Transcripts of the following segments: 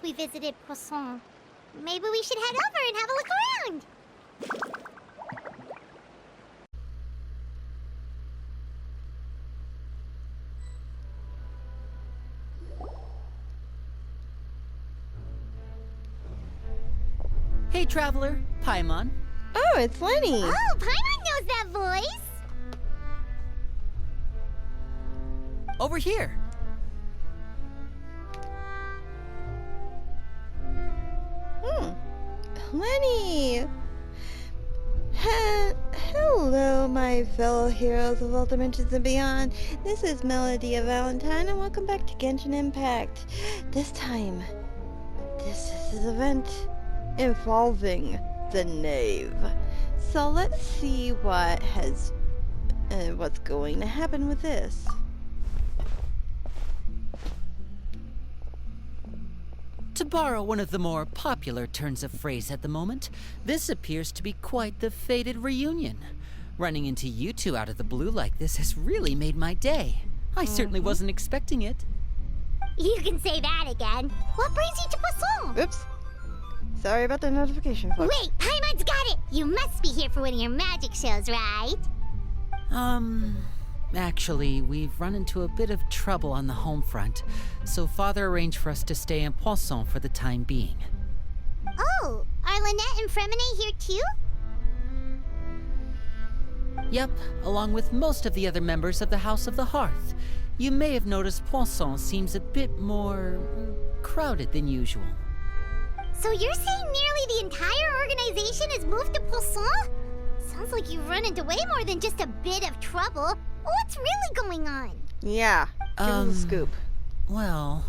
we visited Poisson. Maybe we should head over and have a look around. Hey, traveler. Paimon. Oh, it's Lenny. Oh, Paimon knows that voice. Over here. Lenny! Hello, my fellow heroes of all dimensions and beyond. This is Melody of Valentine, and welcome back to Genshin Impact. This time, this is an event involving the Knave. So let's see what's going to happen with this. To borrow one of the more popular turns of phrase at the moment, this appears to be quite the fated reunion. Running into you two out of the blue like this has really made my day. I certainly wasn't expecting it. You can say that again. What brings you to Poisson? Oops. Sorry about the notification, folks. Wait, Paimon's got it! You must be here for one of your magic shows, right? Actually, we've run into a bit of trouble on the home front, so Father arranged for us to stay in Poisson for the time being. Oh, are Lynette and Fremine here too? Yep, along with most of the other members of the House of the Hearth. You may have noticed Poisson seems a bit more crowded than usual. So you're saying nearly the entire organization has moved to Poisson? Sounds like you've run into way more than just a bit of trouble. What's really going on? Yeah, give us a scoop. Well...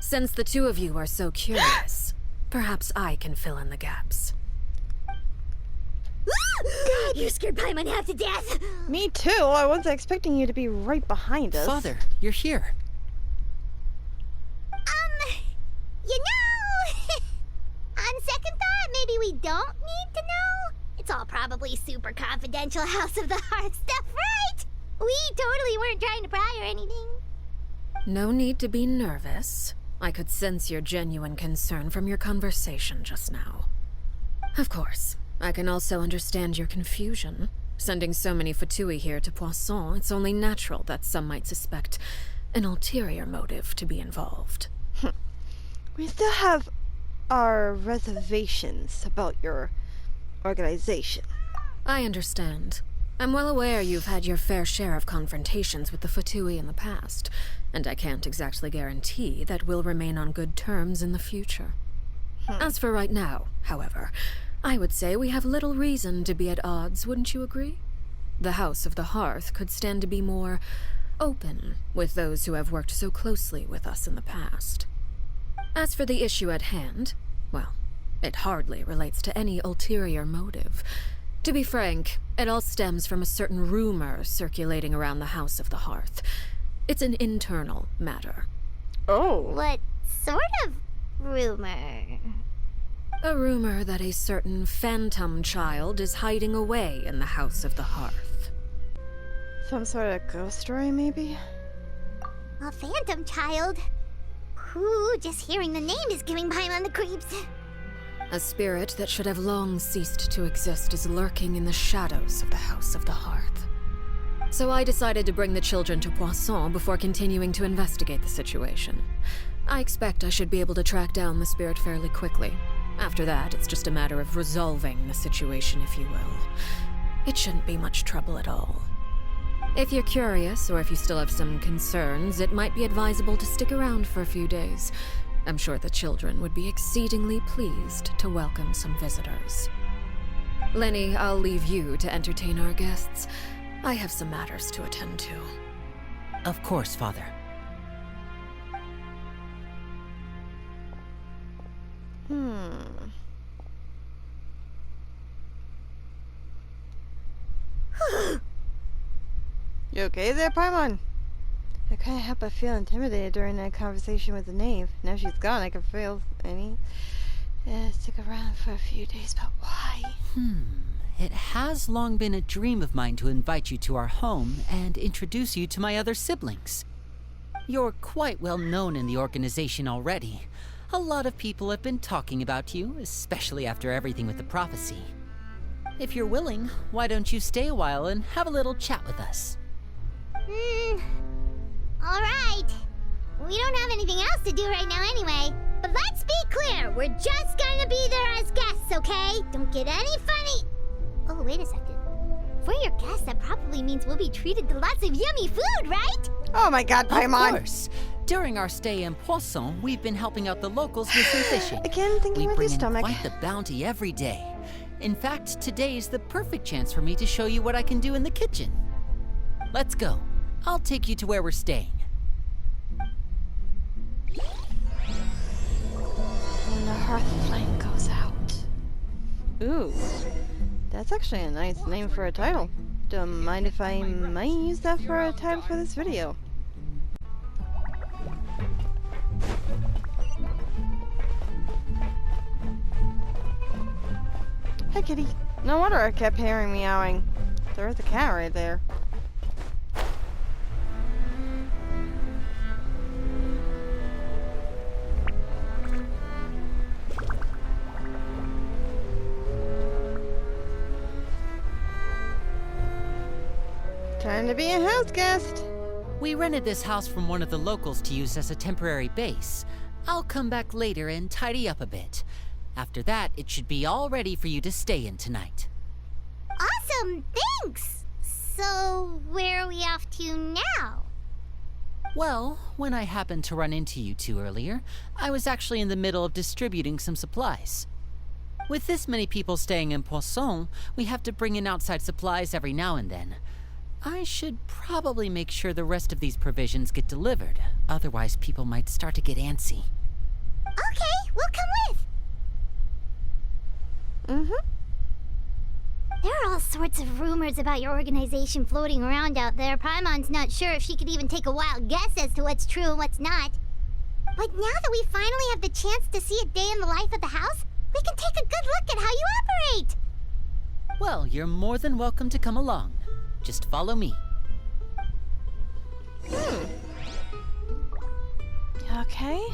Since the two of you are so curious, perhaps I can fill in the gaps. You scared Paimon half to death! Me too. I wasn't expecting you to be right behind us. Father, you're here. You know, on second thought, maybe we don't need to know. It's all probably super confidential House of the Hearth stuff, right? We totally weren't trying to pry or anything. No need to be nervous. I could sense your genuine concern from your conversation just now. Of course, I can also understand your confusion. Sending so many Fatui here to Poisson, it's only natural that some might suspect an ulterior motive to be involved. We still have our reservations about your organization. I understand. I'm well aware you've had your fair share of confrontations with the Fatui in the past, and I can't exactly guarantee that we'll remain on good terms in the future. As for right now, however, I would say we have little reason to be at odds, wouldn't you agree? The House of the Hearth could stand to be more open with those who have worked so closely with us in the past. As for the issue at hand, well, it hardly relates to any ulterior motive. To be frank, it all stems from a certain rumor circulating around the House of the Hearth. It's an internal matter. Oh. What sort of rumor? A rumor that a certain phantom child is hiding away in the House of the Hearth. Some sort of ghost story, maybe? A phantom child? Ooh, just hearing the name is giving Paimon the creeps. A spirit that should have long ceased to exist is lurking in the shadows of the House of the Hearth. So I decided to bring the children to Poisson before continuing to investigate the situation. I expect I should be able to track down the spirit fairly quickly. After that, it's just a matter of resolving the situation, if you will. It shouldn't be much trouble at all. If you're curious, or if you still have some concerns, it might be advisable to stick around for a few days. I'm sure the children would be exceedingly pleased to welcome some visitors. Lenny, I'll leave you to entertain our guests. I have some matters to attend to. Of course, Father. You okay there, Paimon? I couldn't help but feel intimidated during that conversation with the Knave. Now she's gone, I can feel stick around for a few days, but why? It has long been a dream of mine to invite you to our home and introduce you to my other siblings. You're quite well known in the organization already. A lot of people have been talking about you, especially after everything with the prophecy. If you're willing, why don't you stay a while and have a little chat with us? Alright. We don't have anything else to do right now anyway. But let's be clear, we're just gonna be there as guests, okay? Don't get any funny. Oh, wait a second. For your guests, that probably means we'll be treated to lots of yummy food, right? Oh my god, Paimon! Of course. During our stay in Poisson, we've been helping out the locals with some fishing. Again, thinking We with bring your in stomach. quite the bounty every day. In fact, today's the perfect chance for me to show you what I can do in the kitchen. Let's go. I'll take you to where we're staying. When the Hearth-Flame goes out. Ooh. That's actually a nice name for a title. Don't mind if I might use that for a title for this video. Hey kitty. No wonder I kept hearing meowing. There's a cat right there. Time to be a house guest. We rented this house from one of the locals to use as a temporary base. I'll come back later and tidy up a bit. After that, it should be all ready for you to stay in tonight. Awesome, thanks! So, where are we off to now? Well, when I happened to run into you two earlier, I was actually in the middle of distributing some supplies. With this many people staying in Poisson, we have to bring in outside supplies every now and then. I should probably make sure the rest of these provisions get delivered, otherwise people might start to get antsy. Okay, we'll come with! There are all sorts of rumors about your organization floating around out there. Paimon's not sure if she could even take a wild guess as to what's true and what's not. But now that we finally have the chance to see a day in the life of the house, we can take a good look at how you operate! Well, you're more than welcome to come along. Just follow me. Okay.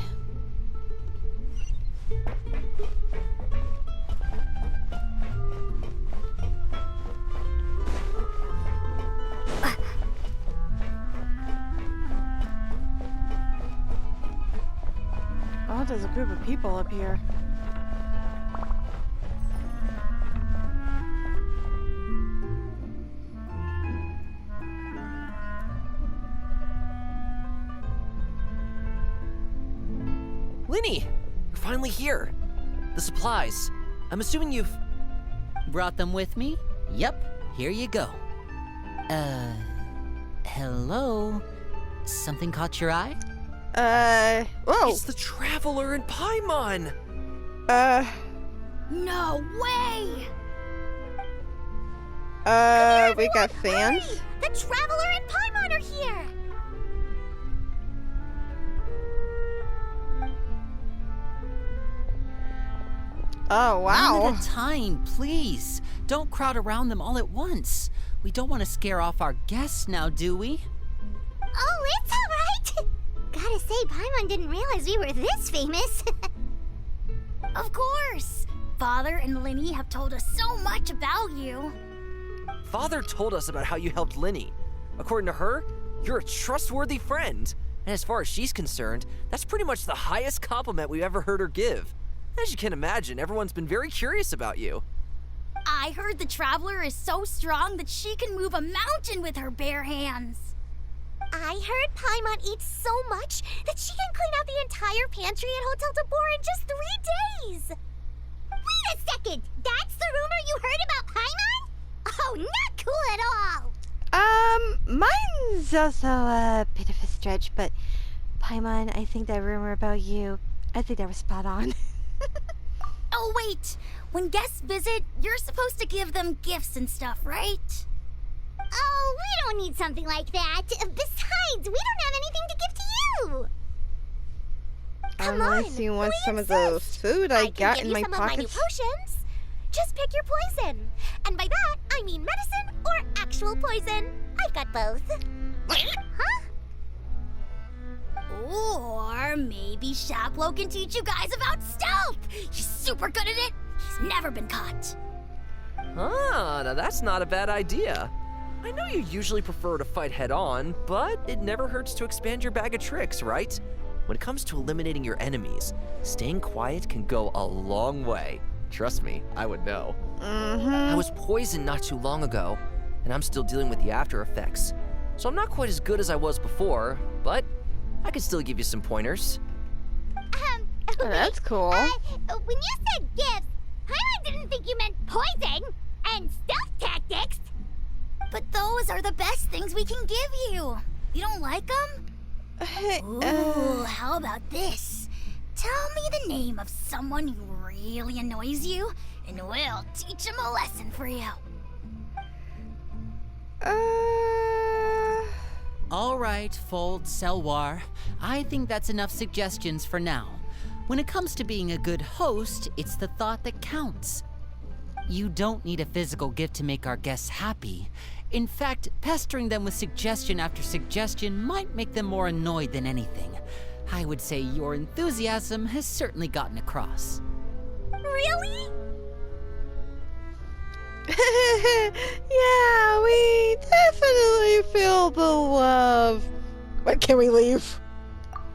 Oh, there's a group of people up here. Linny! You're finally here! The supplies. I'm assuming you've... Brought them with me? Yep, here you go. Hello? Something caught your eye? Whoa! It's the Traveler and Paimon! No way! We got fans? Hurry! The Traveler and Paimon are here! Oh, wow. One at a time, please. Don't crowd around them all at once. We don't want to scare off our guests now, do we? Oh, it's alright! Gotta say, Paimon didn't realize we were this famous. Of course! Father and Linny have told us so much about you. Father told us about how you helped Linny. According to her, you're a trustworthy friend. And as far as she's concerned, that's pretty much the highest compliment we've ever heard her give. As you can imagine, everyone's been very curious about you. I heard the Traveler is so strong that she can move a mountain with her bare hands. I heard Paimon eats so much that she can clean out the entire pantry at Hotel de Boer in just 3 days! Wait a second! That's the rumor you heard about Paimon? Oh, not cool at all! Mine's also a bit of a stretch, but Paimon, I think that rumor about you, I think that was spot on. Oh, wait! When guests visit, you're supposed to give them gifts and stuff, right? Oh, we don't need something like that. Besides, we don't have anything to give to you. Come on, Unless you want we some of the insist. food I can got give in you my some of my new pockets. potions. Just pick your poison. And by that, I mean medicine or actual poison. I've got both. Huh? Or maybe Shaplo can teach you guys about stealth. He's super good at it. He's never been caught. Ah, now that's not a bad idea. I know you usually prefer to fight head-on, but it never hurts to expand your bag of tricks, right? When it comes to eliminating your enemies, staying quiet can go a long way. Trust me, I would know. I was poisoned not too long ago, and I'm still dealing with the after effects. So I'm not quite as good as I was before, but I can still give you some pointers. Oh, that's cool. When you said gifts, I didn't think you meant poison and stealth tactics. But those are the best things we can give you. You don't like them? Hey, Ooh, how about this? Tell me the name of someone who really annoys you, and we'll teach him a lesson for you. All right, Fold, Selwar. I think that's enough suggestions for now. When it comes to being a good host, it's the thought that counts. You don't need a physical gift to make our guests happy. In fact, pestering them with suggestion after suggestion might make them more annoyed than anything. I would say your enthusiasm has certainly gotten across. Really? Yeah, we definitely feel the love. But can we leave?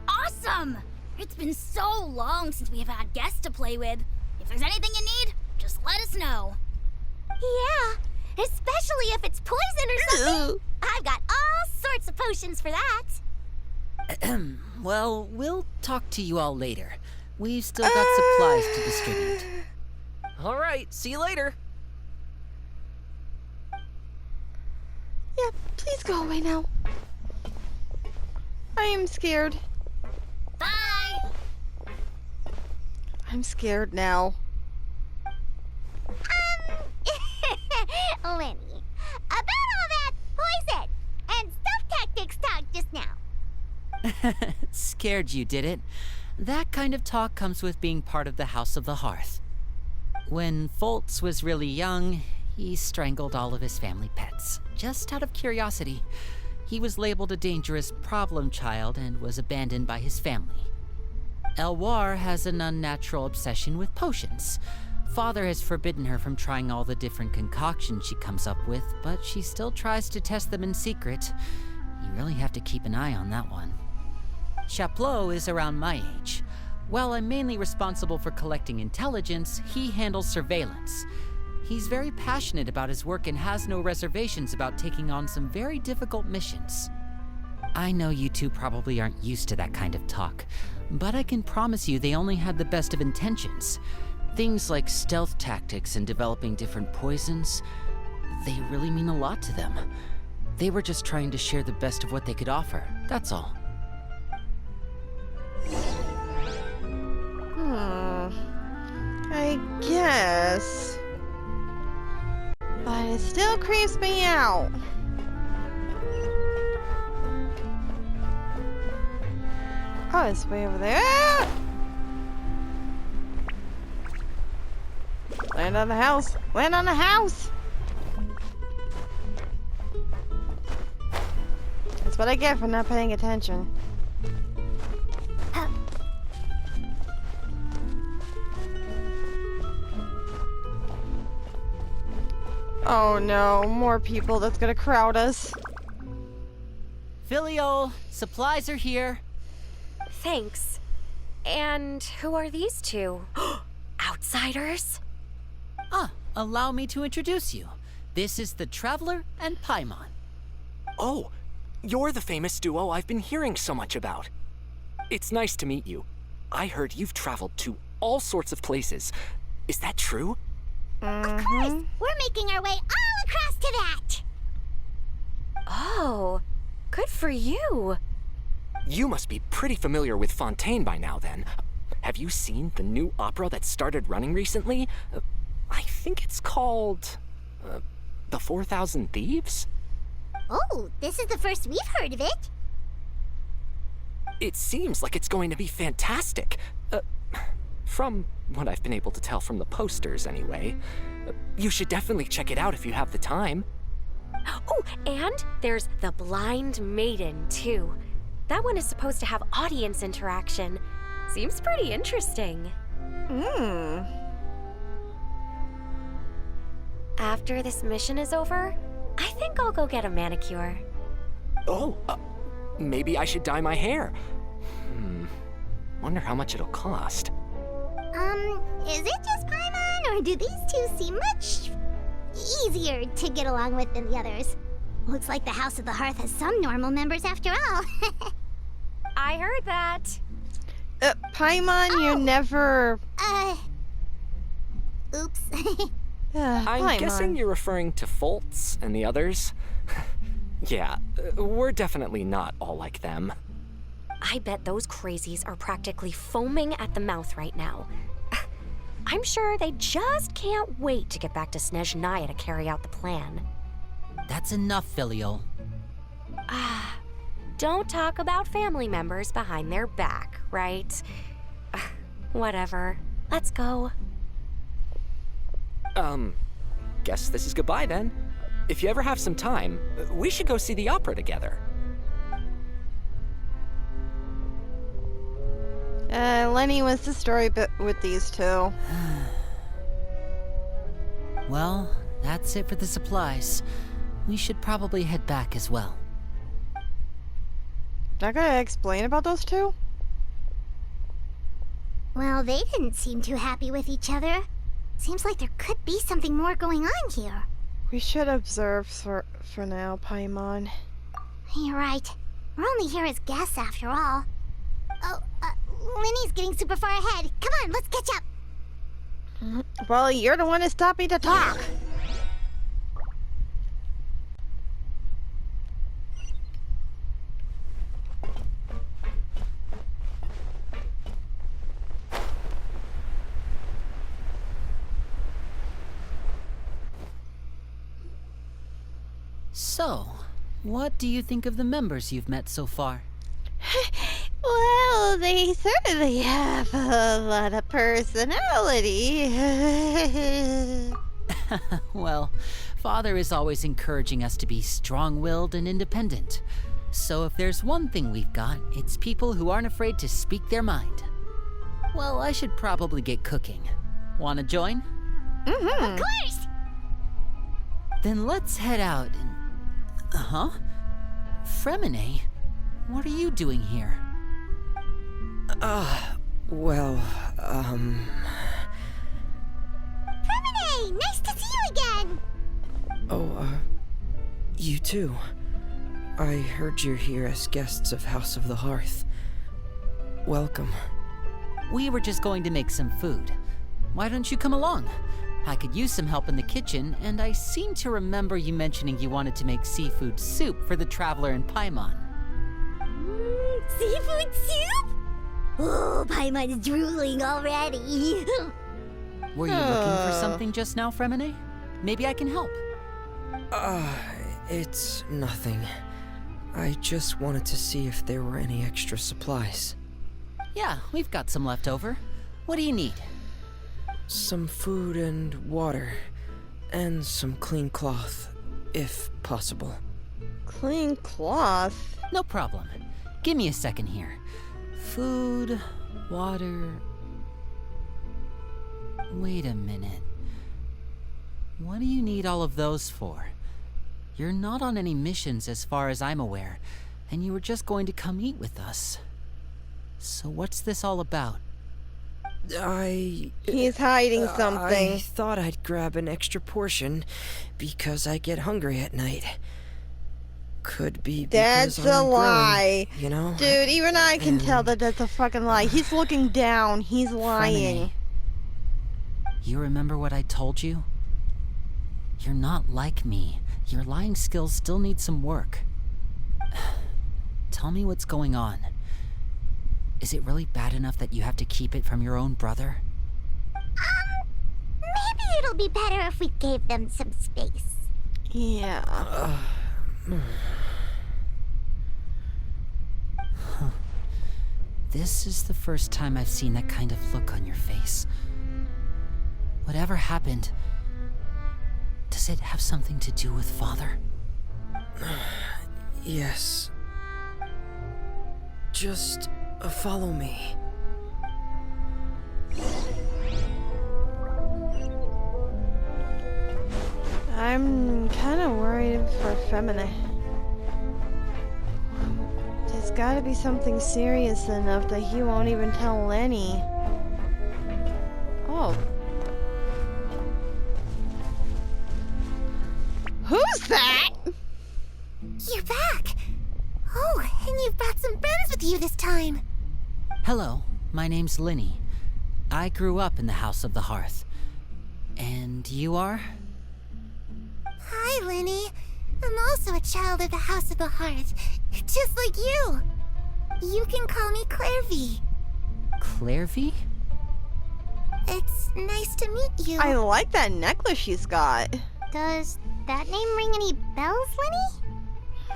Awesome! It's been so long since we've had guests to play with. If there's anything you need, just let us know. Yeah, especially if it's poison or something. I've got all sorts of potions for that. Well, we'll talk to you all later. We've still got supplies to distribute. All right, see you later. Yeah, please go away now. I am scared. Bye! I'm scared now. Lenny, about all that poison and stealth tactics talk just now. Scared you, did it? That kind of talk comes with being part of the House of the Hearth. When Foltz was really young, he strangled all of his family pets, just out of curiosity. He was labeled a dangerous problem child and was abandoned by his family. Elwar has an unnatural obsession with potions. Father has forbidden her from trying all the different concoctions she comes up with, but she still tries to test them in secret. You really have to keep an eye on that one. Chaplot is around my age. While I'm mainly responsible for collecting intelligence, he handles surveillance. He's very passionate about his work and has no reservations about taking on some very difficult missions. I know you two probably aren't used to that kind of talk, but I can promise you they only had the best of intentions. Things like stealth tactics and developing different poisons, they really mean a lot to them. They were just trying to share the best of what they could offer, that's all. I guess. But it still creeps me out. Oh, it's way over there. Ah! Land on the house. Land on the house. That's what I get for not paying attention. Oh no, more people that's gonna crowd us. Filiol, supplies are here. Thanks. And who are these two? Outsiders? Allow me to introduce you. This is the Traveler and Paimon. Oh, you're the famous duo I've been hearing so much about. It's nice to meet you. I heard you've traveled to all sorts of places. Is that true? Of course, we're making our way all across to that. Oh, good for you. You must be pretty familiar with Fontaine by now, then. Have you seen the new opera that started running recently? I think it's called... The 4,000 Thieves? Oh, this is the first we've heard of it. It seems like it's going to be fantastic. From what I've been able to tell from the posters, anyway. You should definitely check it out if you have the time. Oh, and there's the Blind Maiden, too. That one is supposed to have audience interaction. Seems pretty interesting. After this mission is over, I think I'll go get a manicure. Oh, maybe I should dye my hair. Wonder how much it'll cost. Is it just Paimon, or do these two seem much easier to get along with than the others? Looks like the House of the Hearth has some normal members after all. I heard that. Paimon, you're never... Oops. I'm Paimon. guessing you're referring to Foltz and the others? Yeah, we're definitely not all like them. I bet those crazies are practically foaming at the mouth right now. I'm sure they just can't wait to get back to Snezhnaya to carry out the plan. That's enough, Filial. Don't talk about family members behind their back, right? Whatever. Let's go. Guess this is goodbye then. If you ever have some time, we should go see the opera together. Lenny, what's the story with these two? Well, that's it for the supplies. We should probably head back as well. Not gonna explain about those two? Well, they didn't seem too happy with each other. Seems like there could be something more going on here. We should observe for now, Paimon. You're right. We're only here as guests after all. Oh, Linny's getting super far ahead. Come on, let's catch up. Well, you're the one that stopped me to talk. So, what do you think of the members you've met so far? Well, they certainly have a lot of personality. Well, Father is always encouraging us to be strong-willed and independent. So if there's one thing we've got, it's people who aren't afraid to speak their mind. Well, I should probably get cooking. Wanna join? Of course! Then let's head out and... Fremine? What are you doing here? Fremine! Nice to see you again! You too. I heard you're here as guests of House of the Hearth. Welcome. We were just going to make some food. Why don't you come along? I could use some help in the kitchen, and I seem to remember you mentioning you wanted to make seafood soup for the traveler in Paimon. Seafood soup? Oh, Paimon's drooling already. Were you looking for something just now, Fremine? Maybe I can help. It's nothing. I just wanted to see if there were any extra supplies. Yeah, we've got some left over. What do you need? Some food and water. And some clean cloth, if possible. Clean cloth? No problem. Give me a second here. Food, water... Wait a minute. What do you need all of those for? You're not on any missions as far as I'm aware, and you were just going to come eat with us. So what's this all about? He's hiding something. I thought I'd grab an extra portion because I get hungry at night. Could be because That's I'm a growing, lie. you know? Dude, even I can tell that that's a fucking lie. He's looking down. He's lying. Fremine, you remember what I told you? You're not like me. Your lying skills still need some work. Tell me what's going on. Is it really bad enough that you have to keep it from your own brother? Maybe it'll be better if we gave them some space. Yeah. This is the first time I've seen that kind of look on your face. Whatever happened, does it have something to do with Father? Yes. Just follow me. I'm kind of worried for Femine. There's gotta be something serious enough that he won't even tell Lenny. Oh. Who's that? You're back! Oh, and you've brought some friends with you this time. Hello, my name's Linny. I grew up in the House of the Hearth. And you are? Hi, Lenny. I'm also a child of the House of the Hearth, just like you. You can call me Clairvy. Clairvy? It's nice to meet you. I like that necklace she's got. Does that name ring any bells, Lenny?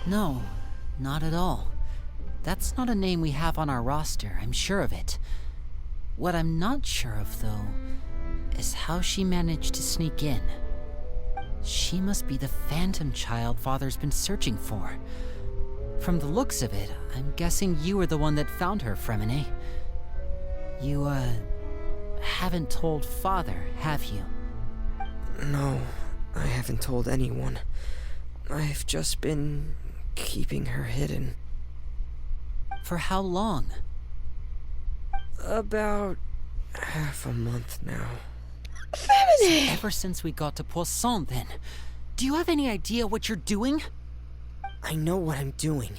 No, not at all. That's not a name we have on our roster, I'm sure of it. What I'm not sure of, though, is how she managed to sneak in. She must be the phantom child Father's been searching for. From the looks of it, I'm guessing you were the one that found her, Fremine. You, haven't told Father, have you? No, I haven't told anyone. I've just been keeping her hidden. For how long? About half a month now. Femine! Ever since we got to Poisson, then. Do you have any idea what you're doing? I know what I'm doing.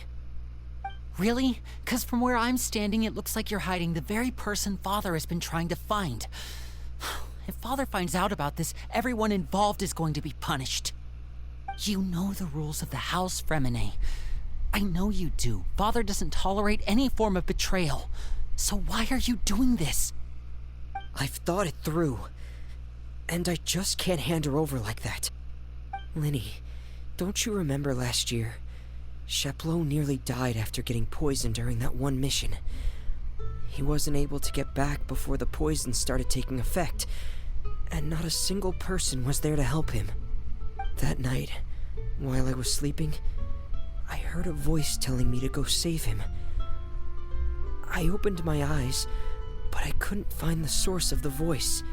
Really? 'Cause from where I'm standing, it looks like you're hiding the very person Father has been trying to find. If Father finds out about this, everyone involved is going to be punished. You know the rules of the house, Fremine. I know you do. Father doesn't tolerate any form of betrayal. So why are you doing this? I've thought it through. And I just can't hand her over like that. Linny, don't you remember last year? Chaplot nearly died after getting poisoned during that one mission. He wasn't able to get back before the poison started taking effect, and not a single person was there to help him. That night, while I was sleeping, I heard a voice telling me to go save him. I opened my eyes, but I couldn't find the source of the voice.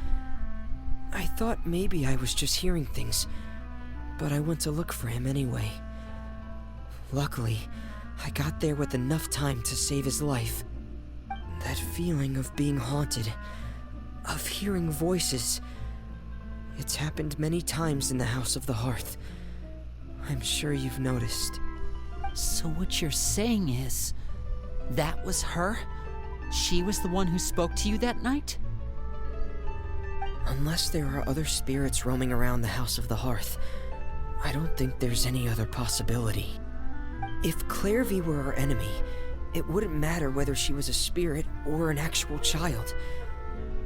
I thought maybe I was just hearing things, but I went to look for him anyway. Luckily, I got there with enough time to save his life. That feeling of being haunted, of hearing voices, it's happened many times in the House of the Hearth. I'm sure you've noticed. So what you're saying is, that was her? She was the one who spoke to you that night? Unless there are other spirits roaming around the House of the Hearth, I don't think there's any other possibility. If Clairvy were our enemy, it wouldn't matter whether she was a spirit or an actual child.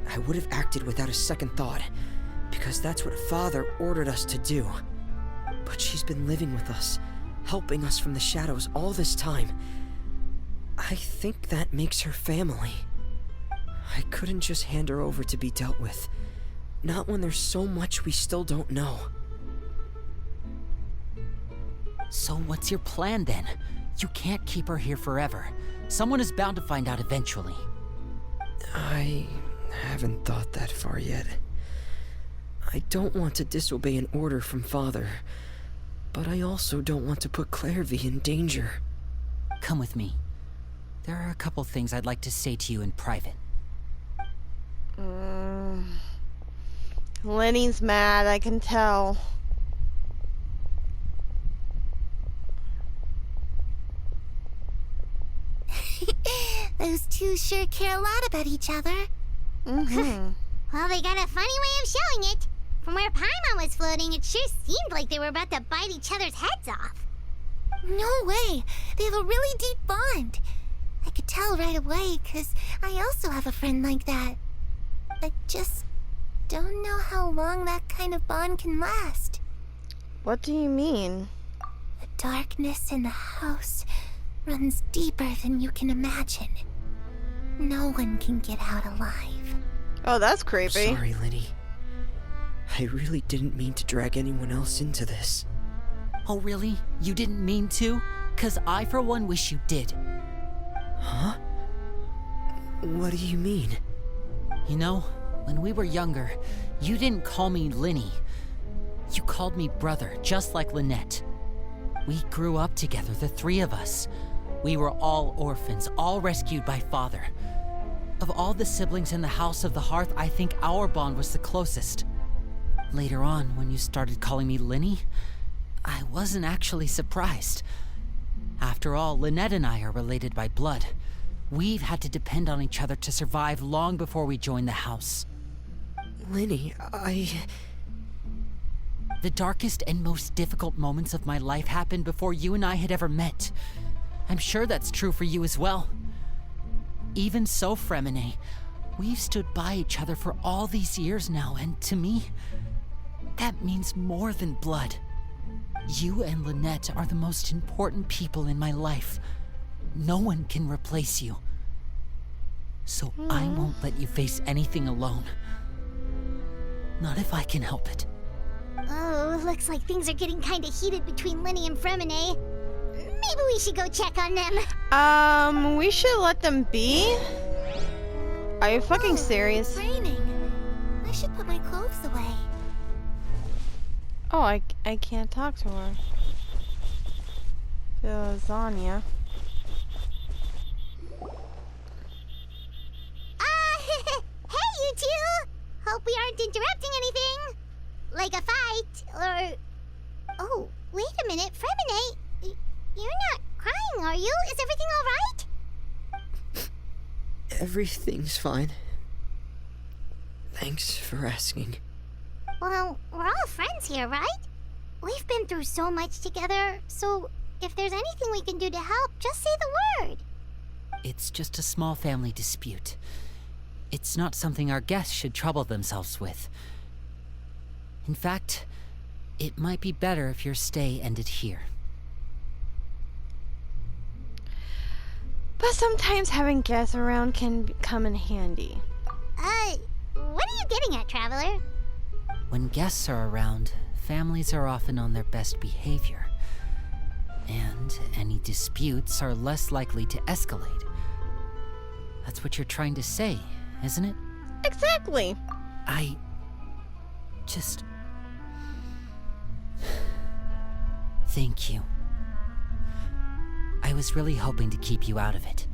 I would have acted without a second thought, because that's what Father ordered us to do. But she's been living with us, helping us from the shadows all this time. I think that makes her family. I couldn't just hand her over to be dealt with. Not when there's so much we still don't know. So what's your plan then? You can't keep her here forever. Someone is bound to find out eventually. I haven't thought that far yet. I don't want to disobey an order from Father, but I also don't want to put Clairvy in danger. Come with me. There are a couple things I'd like to say to you in private. Lenny's mad, I can tell. Those two sure care a lot about each other. Mm-hmm. Well, they got a funny way of showing it. From where Paimon was floating, it sure seemed like they were about to bite each other's heads off. No way. They have a really deep bond. I could tell right away, 'cause I also have a friend like that. I just don't know how long that kind of bond can last. What do you mean? The darkness in the house runs deeper than you can imagine. No one can get out alive. Oh, that's creepy. Sorry, Linny. I really didn't mean to drag anyone else into this. Oh really? You didn't mean to? 'Cause I for one wish you did. Huh? What do you mean? You know, when we were younger, you didn't call me Linny. You called me brother, just like Lynette. We grew up together, the three of us. We were all orphans, all rescued by father. Of all the siblings in the House of the Hearth, I think our bond was the closest. Later on, when you started calling me Linny, I wasn't actually surprised. After all, Lynette and I are related by blood. We've had to depend on each other to survive long before we joined the house. Linny, The darkest and most difficult moments of my life happened before you and I had ever met. I'm sure that's true for you as well. Even so, Fremine, we've stood by each other for all these years now, and to me, that means more than blood. You and Lynette are the most important people in my life. No one can replace you. So I won't let you face anything alone. Not if I can help it. Oh, looks like things are getting kind of heated between Linny and Fremine. Maybe we should go check on them. We should let them be? Are you fucking serious? It's raining. I should put my clothes away. Oh, I can't talk to her. To lasagna. Hey, you two! Hope we aren't interrupting anything. Like a fight, or... Oh, wait a minute, Fremine. You're not crying, are you? Is everything all right? Everything's fine. Thanks for asking. Well, we're all friends here, right? We've been through so much together, so if there's anything we can do to help, just say the word. It's just a small family dispute. It's not something our guests should trouble themselves with. In fact, it might be better if your stay ended here. But sometimes having guests around can come in handy. What are you getting at, Traveler? When guests are around, families are often on their best behavior. And any disputes are less likely to escalate. That's what you're trying to say, isn't it? Exactly. I just... Thank you. I was really hoping to keep you out of it.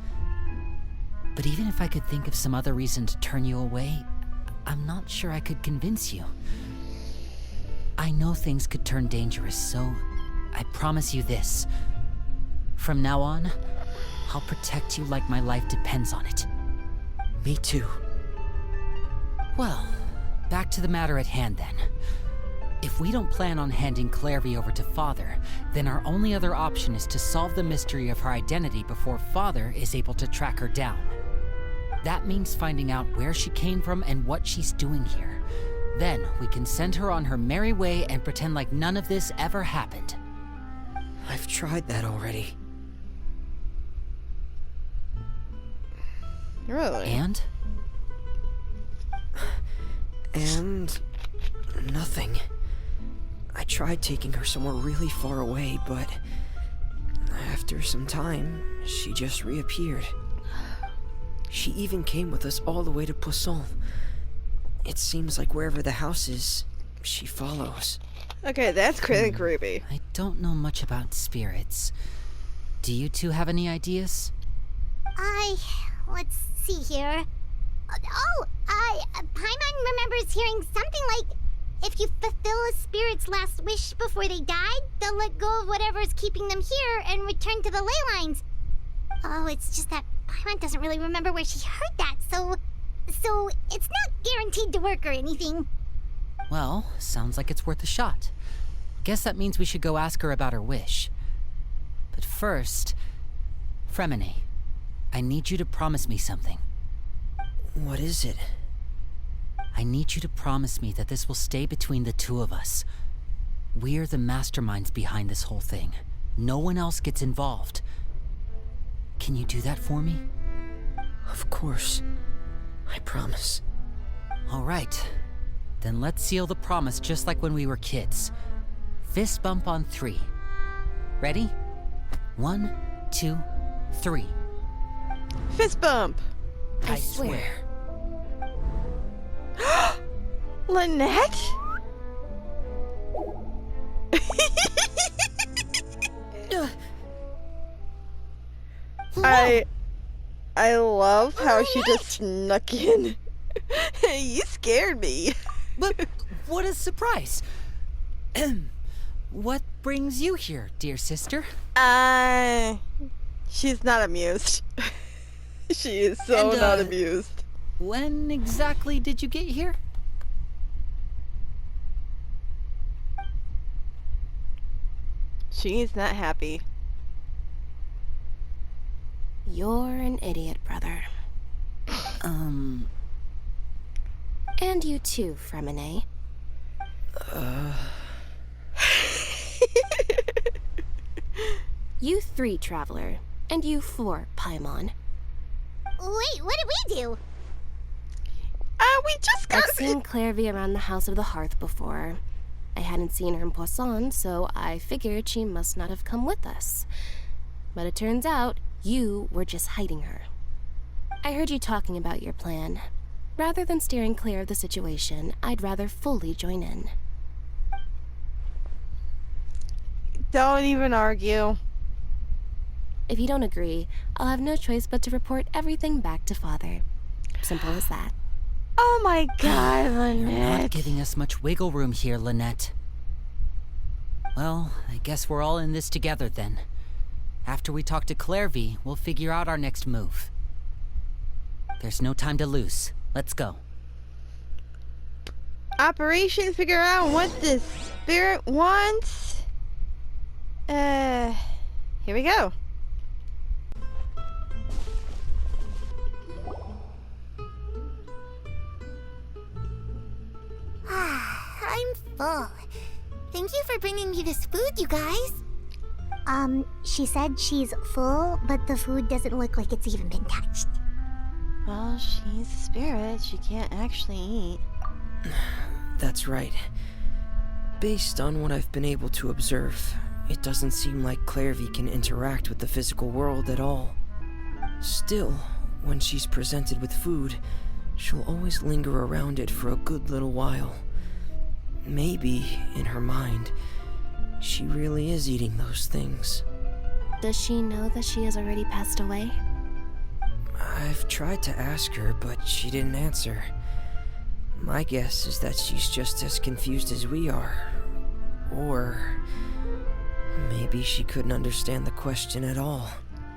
But even if I could think of some other reason to turn you away, I'm not sure I could convince you. I know things could turn dangerous, so I promise you this. From now on, I'll protect you like my life depends on it. Me too. Well, back to the matter at hand then. If we don't plan on handing Clairvy over to Father, then our only other option is to solve the mystery of her identity before Father is able to track her down. That means finding out where she came from and what she's doing here. Then we can send her on her merry way and pretend like none of this ever happened. I've tried that already. Really? And? And... nothing. I tried taking her somewhere really far away, but... after some time, she just reappeared. She even came with us all the way to Poisson. It seems like wherever the house is, she follows. Okay, that's really creepy. I don't know much about spirits. Do you two have any ideas? Let's see here. Paimon remembers hearing something like, if you fulfill a spirit's last wish before they died, they'll let go of whatever's keeping them here and return to the ley lines. Oh, it's just that Paimon doesn't really remember where she heard that, so it's not guaranteed to work or anything. Well, sounds like it's worth a shot. Guess that means we should go ask her about her wish. But first, Fremine, I need you to promise me something. What is it? I need you to promise me that this will stay between the two of us. We're the masterminds behind this whole thing. No one else gets involved. Can you do that for me? Of course. I promise. All right. Then let's seal the promise just like when we were kids. Fist bump on 3. Ready? 1, 2, 3. Fist bump. I swear. Lynette? I love how she just snuck in. You scared me. But what a surprise! What brings you here, dear sister? She's not amused. She is so And, not amused. When exactly did you get here? She's not happy. You're an idiot, brother. And you too, Fremine. You 3, Traveler. And you 4, Paimon. Wait, what did we do? We just got... I've seen Clairvy around the House of the Hearth before. I hadn't seen her in Poisson, so I figured she must not have come with us. But it turns out you were just hiding her. I heard you talking about your plan. Rather than steering clear of the situation, I'd rather fully join in. Don't even argue. If you don't agree, I'll have no choice but to report everything back to Father. Simple as that. Oh my god, You're not Lynette. giving us much wiggle room here, Lynette. Well, I guess we're all in this together then. After we talk to Clairvy, we'll figure out our next move. There's no time to lose. Let's go. Operation figure out what the spirit wants. Here we go. I'm full. Thank you for bringing me this food, you guys. She said she's full, but the food doesn't look like it's even been touched. Well, she's a spirit. She can't actually eat. That's right. Based on what I've been able to observe, it doesn't seem like Clairvy can interact with the physical world at all. Still, when she's presented with food, she'll always linger around it for a good little while. Maybe, in her mind, she really is eating those things. Does she know that she has already passed away? I've tried to ask her, but she didn't answer. My guess is that she's just as confused as we are. Or maybe she couldn't understand the question at all.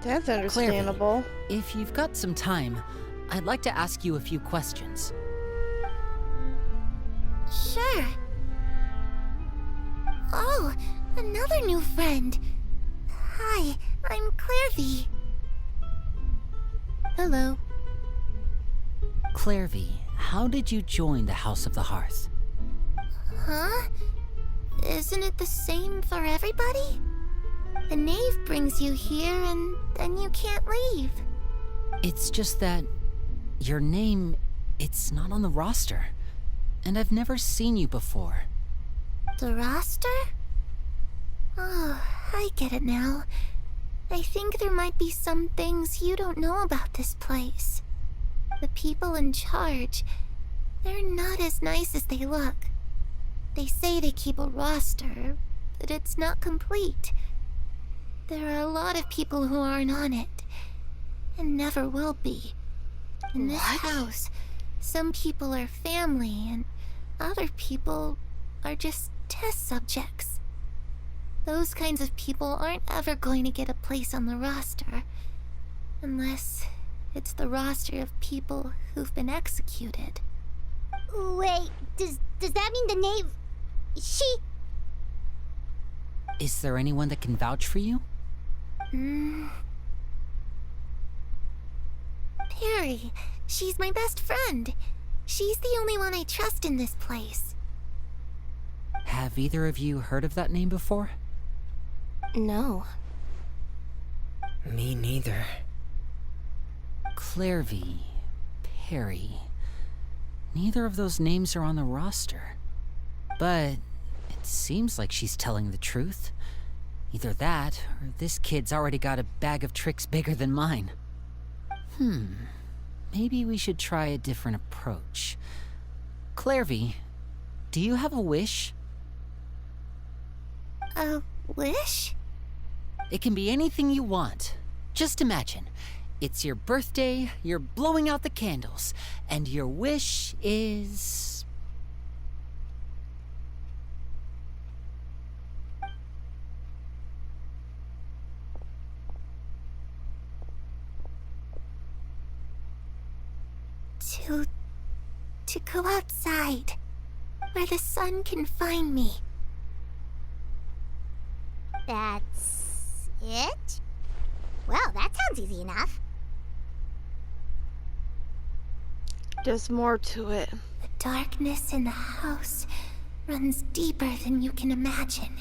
That's understandable. If you've got some time, I'd like to ask you a few questions. Sure. Oh, another new friend. Hi, I'm Clairvy. Hello. Clairvy, how did you join the House of the Hearth? Huh? Isn't it the same for everybody? The knave brings you here and then you can't leave. It's just that your name, it's not on the roster. And I've never seen you before. The roster? Oh, I get it now. I think there might be some things you don't know about this place. The people in charge, they're not as nice as they look. They say they keep a roster, but it's not complete. There are a lot of people who aren't on it, and never will be. In this house, some people are family, and other people are just test subjects. Those kinds of people aren't ever going to get a place on the roster, unless it's the roster of people who've been executed. Wait, does that mean the knave... She... Is there anyone that can vouch for you? Perry, she's my best friend. She's the only one I trust in this place. Have either of you heard of that name before? No. Me neither. Clairvy, Perry. Neither of those names are on the roster. But it seems like she's telling the truth. Either that, or this kid's already got a bag of tricks bigger than mine. Maybe we should try a different approach. Clairvy, do you have a wish? A wish? It can be anything you want. Just imagine. It's your birthday, you're blowing out the candles, and your wish is... To go outside, where the sun can find me. That's it? Well, that sounds easy enough. There's more to it. The darkness in the house runs deeper than you can imagine.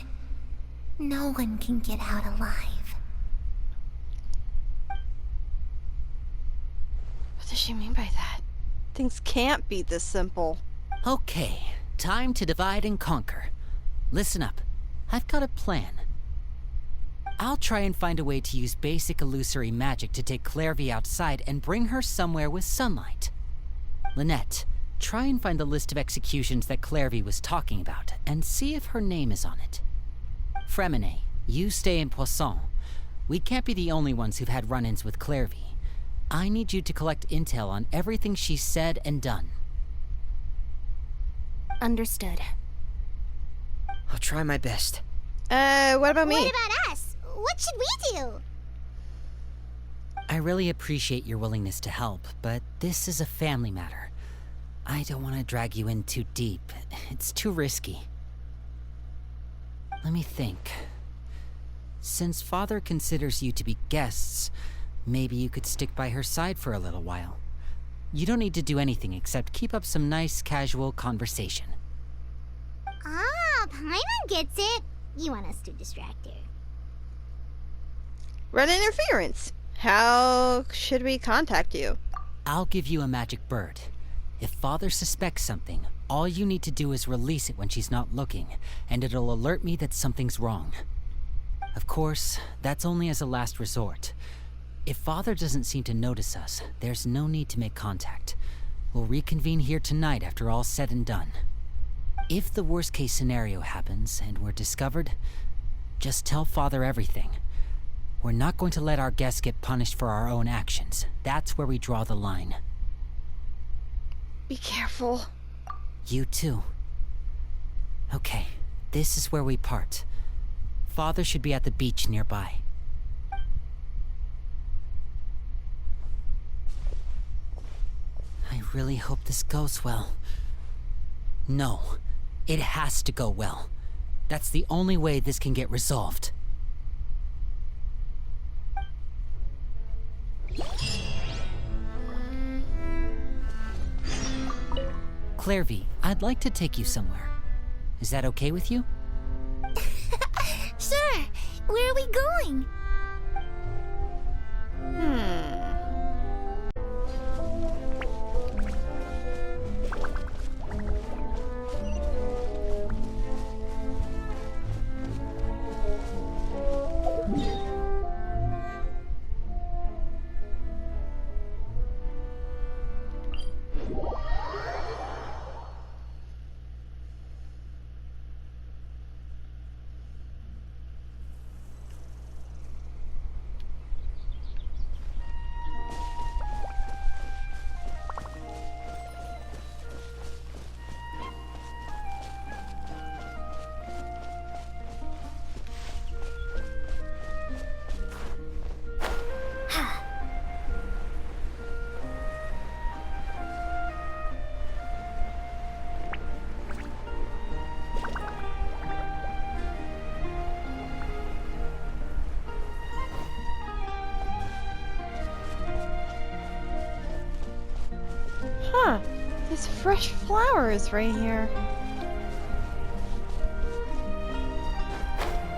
No one can get out alive. What does she mean by that? Things can't be this simple. Okay, time to divide and conquer. Listen up. I've got a plan. I'll try and find a way to use basic illusory magic to take Clairvy outside and bring her somewhere with sunlight. Lynette, try and find the list of executions that Clairvy was talking about and see if her name is on it. Fremine, you stay in Poisson. We can't be the only ones who've had run-ins with Clairvy. I need you to collect intel on everything she's said and done. Understood. I'll try my best. What about me? What about us? What should we do? I really appreciate your willingness to help, but this is a family matter. I don't want to drag you in too deep. It's too risky. Let me think. Since Father considers you to be guests, maybe you could stick by her side for a little while. You don't need to do anything except keep up some nice, casual conversation. Ah, Paimon gets it. You want us to distract her. Run interference. How should we contact you? I'll give you a magic bird. If Father suspects something, all you need to do is release it when she's not looking, and it'll alert me that something's wrong. Of course, that's only as a last resort. If Father doesn't seem to notice us, there's no need to make contact. We'll reconvene here tonight after all's said and done. If the worst-case scenario happens and we're discovered, just tell Father everything. We're not going to let our guests get punished for our own actions. That's where we draw the line. Be careful. You too. Okay, this is where we part. Father should be at the beach nearby. I really hope this goes well. No, it has to go well. That's the only way this can get resolved. Clairvy, I'd like to take you somewhere. Is that okay with you? Sure. Where are we going? Huh. There's fresh flowers right here.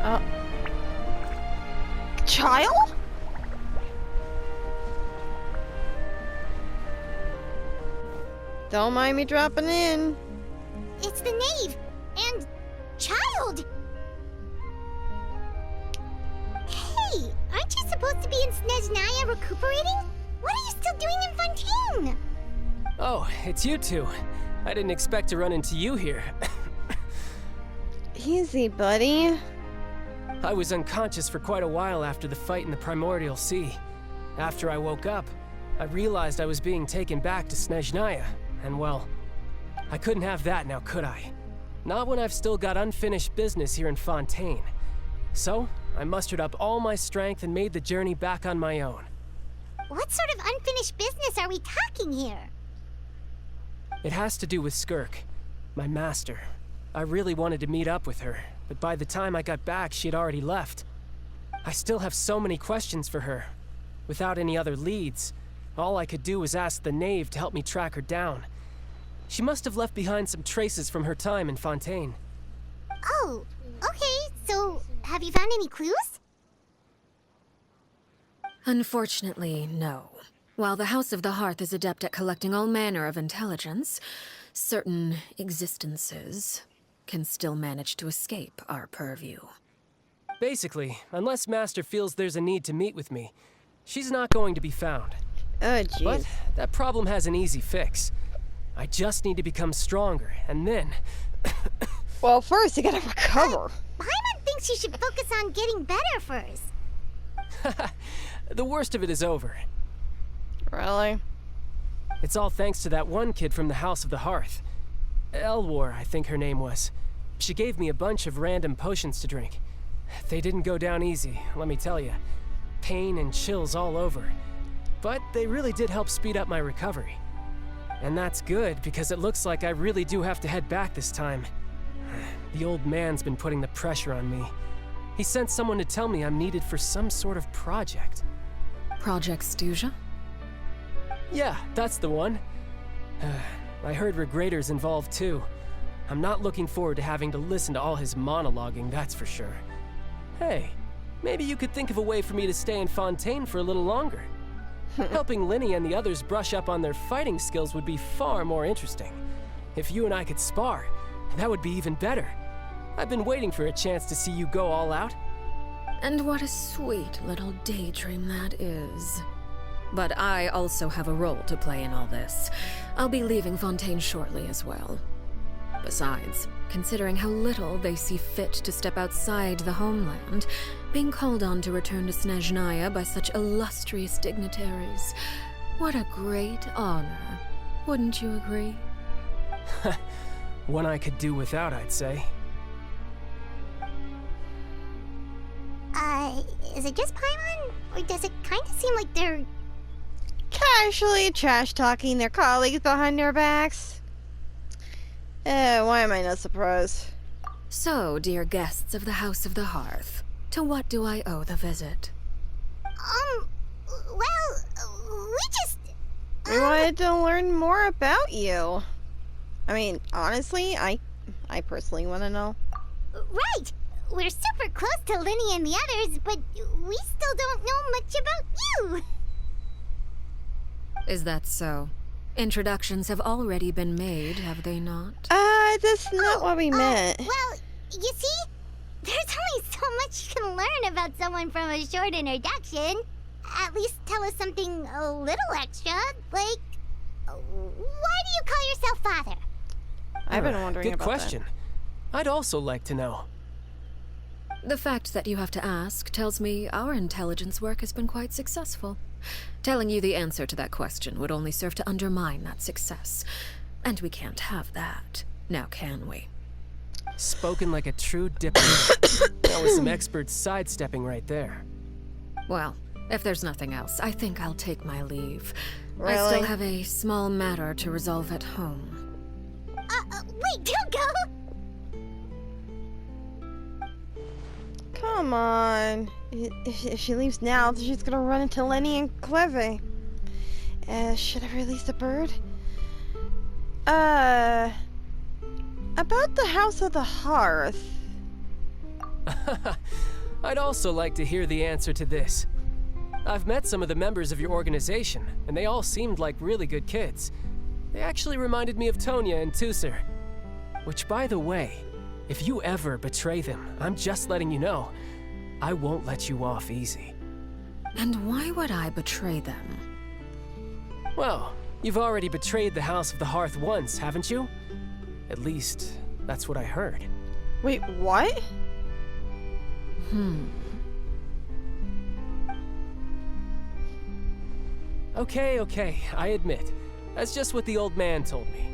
Oh. Child? Don't mind me dropping in. It's the knave and child. Hey, aren't you supposed to be in Snezhnaya recuperating? What are you still doing in Fontaine? Oh, it's you two. I didn't expect to run into you here. Easy, buddy. I was unconscious for quite a while after the fight in the Primordial Sea. After I woke up, I realized I was being taken back to Snezhnaya, and well, I couldn't have that now, could I? Not when I've still got unfinished business here in Fontaine. So, I mustered up all my strength and made the journey back on my own. What sort of unfinished business are we talking here? It has to do with Skirk, my master. I really wanted to meet up with her, but by the time I got back, she had already left. I still have so many questions for her. Without any other leads, all I could do was ask the knave to help me track her down. She must have left behind some traces from her time in Fontaine. Oh, okay, so have you found any clues? Unfortunately, no. While the House of the Hearth is adept at collecting all manner of intelligence, certain existences can still manage to escape our purview. Basically, unless Master feels there's a need to meet with me, she's not going to be found. Oh, jeez. But that problem has an easy fix. I just need to become stronger, and then... Well, first you gotta recover. Paimon thinks you should focus on getting better first. The worst of it is over. Really? It's all thanks to that one kid from the House of the Hearth. Elwar, I think her name was. She gave me a bunch of random potions to drink. They didn't go down easy, let me tell you. Pain and chills all over. But they really did help speed up my recovery. And that's good, because it looks like I really do have to head back this time. The old man's been putting the pressure on me. He sent someone to tell me I'm needed for some sort of project. Project Stuja? Yeah, that's the one. I heard Regrator's involved too. I'm not looking forward to having to listen to all his monologuing, that's for sure. Hey, maybe you could think of a way for me to stay in Fontaine for a little longer. Helping Linny and the others brush up on their fighting skills would be far more interesting. If you and I could spar, that would be even better. I've been waiting for a chance to see you go all out. And what a sweet little daydream that is. But I also have a role to play in all this. I'll be leaving Fontaine shortly as well. Besides, considering how little they see fit to step outside the homeland, being called on to return to Snezhnaya by such illustrious dignitaries, what a great honor. Wouldn't you agree? One I could do without, I'd say. Is it just Paimon? Or does it kind of seem like they're... Casually trash-talking their colleagues behind their backs? Why am I not surprised? So, dear guests of the House of the Hearth, to what do I owe the visit? Well, we just... We wanted to learn more about you. I mean, honestly, I personally want to know. Right! We're super close to Linny and the others, but we still don't know much about you! Is that so? Introductions have already been made, have they not? That's not what we meant. Well, you see, there's only so much you can learn about someone from a short introduction. At least tell us something a little extra, like, why do you call yourself father? I've been wondering Good about question. I'd also like to know. The fact that you have to ask tells me our intelligence work has been quite successful. Telling you the answer to that question would only serve to undermine that success. And we can't have that, now can we? Spoken like a true diplomat. That was some expert sidestepping right there. Well, if there's nothing else, I think I'll take my leave. Really? I still have a small matter to resolve at home. Wait, don't go! Come on. If she leaves now, she's gonna run into Lenny and Cleve. Should I release the bird? About the House of the Hearth. I'd also like to hear the answer to this. I've met some of the members of your organization, and they all seemed like really good kids. They actually reminded me of Tonya and Tusser. Which, by the way, if you ever betray them, I'm just letting you know, I won't let you off easy. And why would I betray them? Well, you've already betrayed the House of the Hearth once, haven't you? At least, that's what I heard. Wait, what? Okay, I admit. That's just what the old man told me.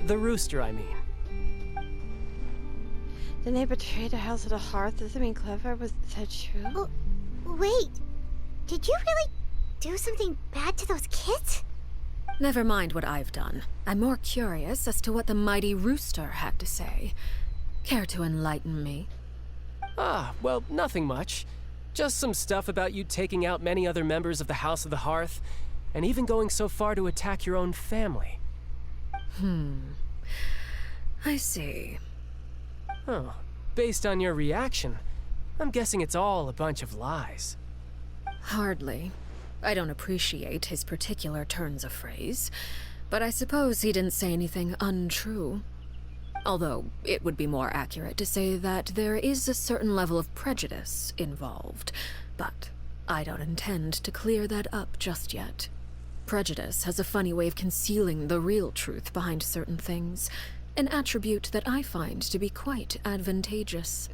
The rooster, I mean. Then they betrayed the House of the Hearth? Does it mean clever? Was that true? Oh, wait. Did you really do something bad to those kids? Never mind what I've done. I'm more curious as to what the mighty rooster had to say. Care to enlighten me? Ah, well, nothing much. Just some stuff about you taking out many other members of the House of the Hearth, and even going so far to attack your own family. I see. Oh, based on your reaction, I'm guessing it's all a bunch of lies. Hardly. I don't appreciate his particular turns of phrase, but I suppose he didn't say anything untrue. Although, it would be more accurate to say that there is a certain level of prejudice involved, but I don't intend to clear that up just yet. Prejudice has a funny way of concealing the real truth behind certain things, an attribute that I find to be quite advantageous.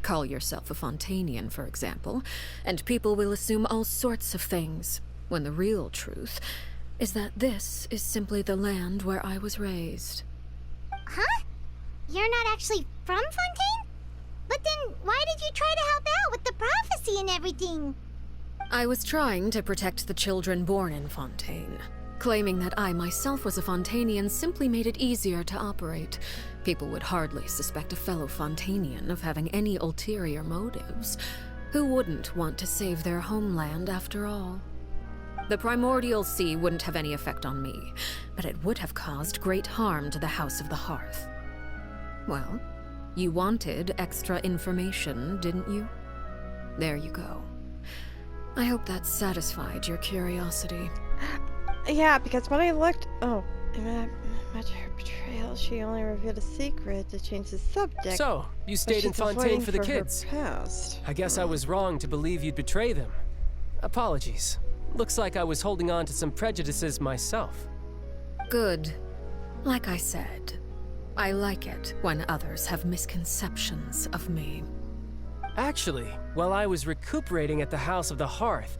Call yourself a Fontainian, for example, and people will assume all sorts of things, when the real truth is that this is simply the land where I was raised. Huh? You're not actually from Fontaine? But then why did you try to help out with the prophecy and everything? I was trying to protect the children born in Fontaine. Claiming that I myself was a Fontainian simply made it easier to operate. People would hardly suspect a fellow Fontainian of having any ulterior motives. Who wouldn't want to save their homeland after all? The primordial sea wouldn't have any effect on me, but it would have caused great harm to the House of the Hearth. Well, you wanted extra information, didn't you? There you go. I hope that satisfied your curiosity. Yeah, because when I looked... Oh, after her betrayal, she only revealed a secret to change the subject. So, you stayed in she's Fontaine avoiding for the her kids. past. I guess I was wrong to believe you'd betray them. Apologies. Looks like I was holding on to some prejudices myself. Good. Like I said, I like it when others have misconceptions of me. Actually, while I was recuperating at the House of the Hearth,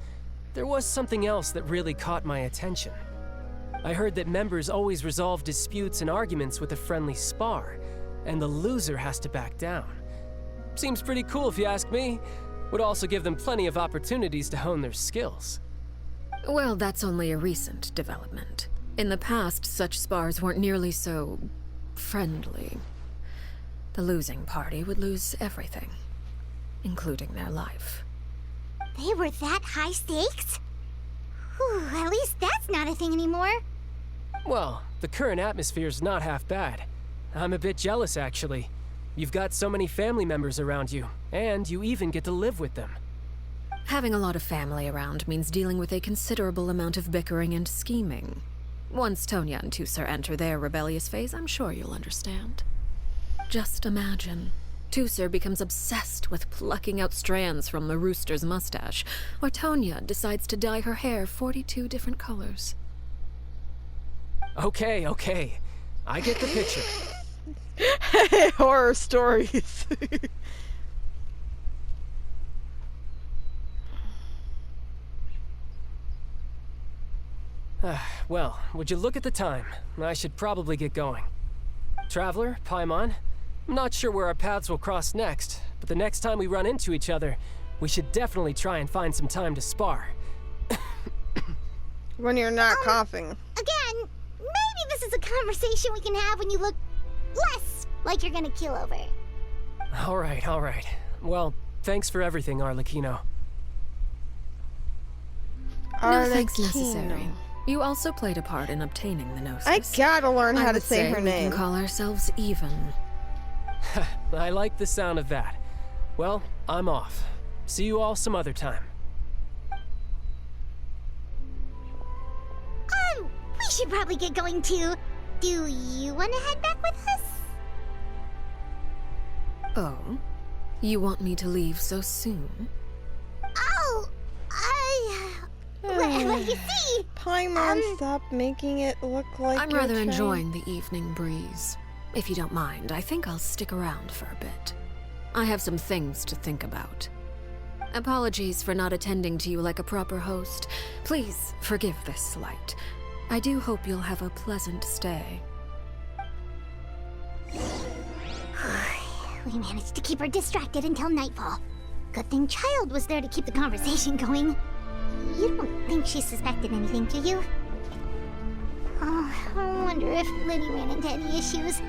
there was something else that really caught my attention. I heard that members always resolve disputes and arguments with a friendly spar, and the loser has to back down. Seems pretty cool if you ask me. Would also give them plenty of opportunities to hone their skills. Well, that's only a recent development. In the past, such spars weren't nearly so... friendly. The losing party would lose everything, including their life. They were that high stakes? Whew, at least that's not a thing anymore. Well, the current atmosphere's not half bad. I'm a bit jealous, actually. You've got so many family members around you, and you even get to live with them. Having a lot of family around means dealing with a considerable amount of bickering and scheming. Once Tonya and Tusser enter their rebellious phase, I'm sure you'll understand. Just imagine. Tusser becomes obsessed with plucking out strands from the rooster's mustache, or Tonya decides to dye her hair 42 different colors. Okay. I get the picture. Horror stories. Well, would you look at the time? I should probably get going. Traveler, Paimon, I'm not sure where our paths will cross next, but the next time we run into each other, we should definitely try and find some time to spar. When you're not coughing. Again, maybe this is a conversation we can have when you look less like you're gonna kill over. All right. Well, thanks for everything, Arlecchino. No thanks necessary. You also played a part in obtaining the Gnosis. I gotta learn how I to would say her we name. can call ourselves even. I like the sound of that. Well, I'm off. See you all some other time. We should probably get going too. Do you want to head back with us? Oh? You want me to leave so soon? Oh, well, But you see... Paimon, stop making it look like I'm you're rather trying- enjoying the evening breeze. If you don't mind, I think I'll stick around for a bit. I have some things to think about. Apologies for not attending to you like a proper host. Please forgive this slight. I do hope you'll have a pleasant stay. We managed to keep her distracted until nightfall. Good thing Child was there to keep the conversation going. You don't think she suspected anything, do you? Oh, I wonder if Liddy ran into any issues.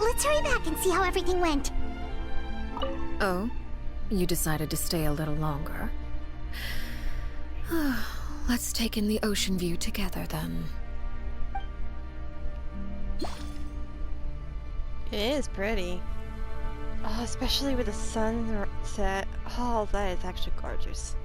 Let's hurry back and see how everything went. Oh? You decided to stay a little longer? Let's take in the ocean view together, then. It is pretty. Oh, especially with the sunset. Oh, that is actually gorgeous.